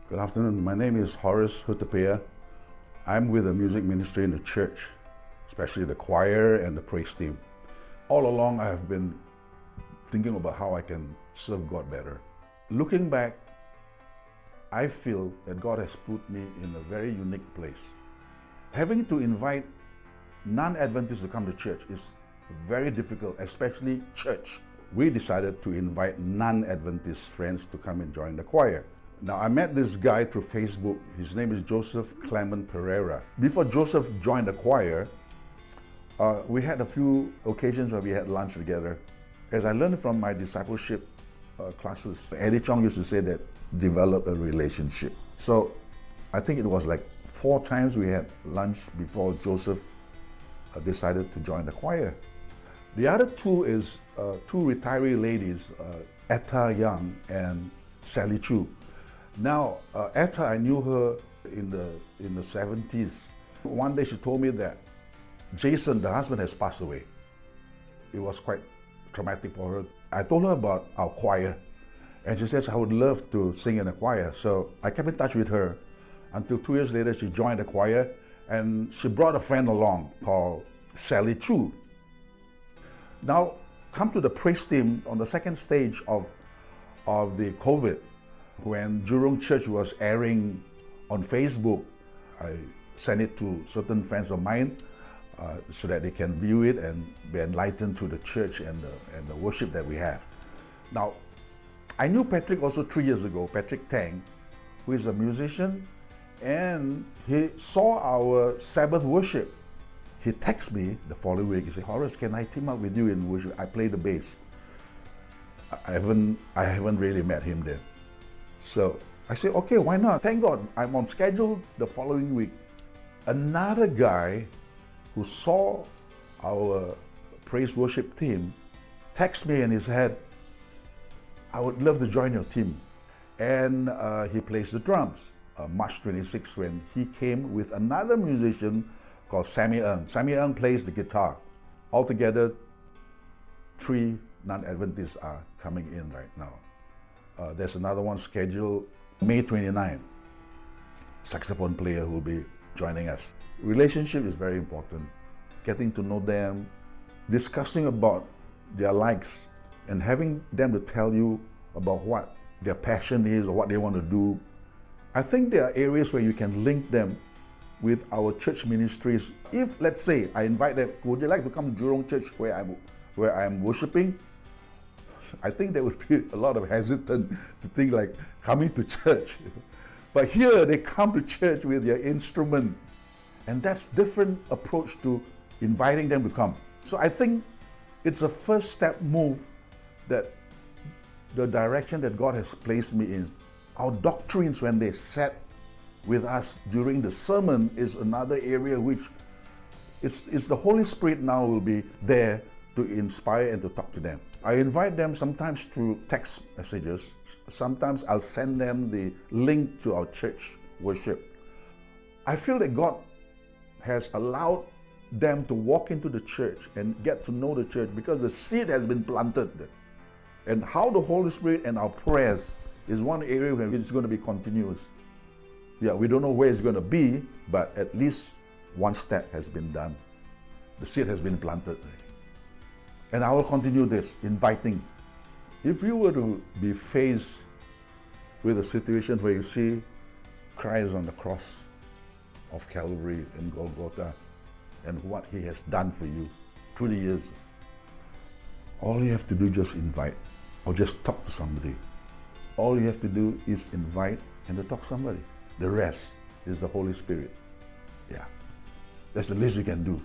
Good afternoon. My name is Horace Hutapea. I'm with the music ministry in the church, especially the choir and the praise team. All along, I have been thinking about how I can serve God better. Looking back, I feel that God has put me in a very unique place. Having to invite non-Adventists to come to church is very difficult, especially church. We decided to invite non-Adventist friends to come and join the choir. Now, I met this guy through Facebook. His name is Joseph Clement Pereira. Before Joseph joined the choir, we had a few occasions where we had lunch together. As I learned from my discipleship classes, Eddie Chong used to say that develop a relationship. So I think it was like 4 times we had lunch before Joseph decided to join the choir. The other two is 2 retiree ladies, Etta Young and Sally Chu. Now, Etta, I knew her in the 70s. One day she told me that Jason, the husband, has passed away. It was quite traumatic for her. I told her about our choir, and she says, I would love to sing in the choir. So I kept in touch with her until 2 years later she joined the choir, and she brought a friend along called Sally Chu. Now, come to the praise team on the second stage of the COVID. When Jurong Church was airing on Facebook, I sent it to certain friends of mine so that they can view it and be enlightened to the church and the worship that we have. Now, I knew Patrick also 3 years ago, Patrick Tang, who is a musician, and he saw our Sabbath worship. He texted me the following week. He said, Horace, can I team up with you in worship? I play the bass. I haven't really met him then. So I said, okay, why not? Thank God, I'm on schedule the following week. Another guy who saw our praise worship team texted me and he said, I would love to join your team. And he plays the drums. March 26th, when he came with another musician called Sammy Ng. Sammy Ng plays the guitar. Altogether, 3 non-Adventists are coming in right now. There's another one scheduled May 29. Saxophone player who will be joining us. Relationship is very important. Getting to know them, discussing about their likes, and having them to tell you about what their passion is or what they want to do. I think there are areas where you can link them with our church ministries. If, let's say, I invite them, would you like to come to Jurong Church where I'm worshiping? I think there would be a lot of hesitant to think like coming to church. But here they come to church with their instrument. And that's different approach to inviting them to come. So I think it's a first step move that the direction that God has placed me in. Our doctrines, when they sat with us during the sermon, is another area which is the Holy Spirit now will be there to inspire and to talk to them. I invite them sometimes through text messages. Sometimes I'll send them the link to our church worship. I feel that God has allowed them to walk into the church and get to know the church because the seed has been planted. And how the Holy Spirit and our prayers is one area where it's going to be continuous. Yeah, we don't know where it's going to be, but at least one step has been done. The seed has been planted. And I will continue this, inviting. If you were to be faced with a situation where you see Christ on the cross of Calvary in Golgotha and what he has done for you through the years, all you have to do is just invite or just talk to somebody. All you have to do is invite and to talk to somebody. The rest is the Holy Spirit. Yeah, that's the least you can do.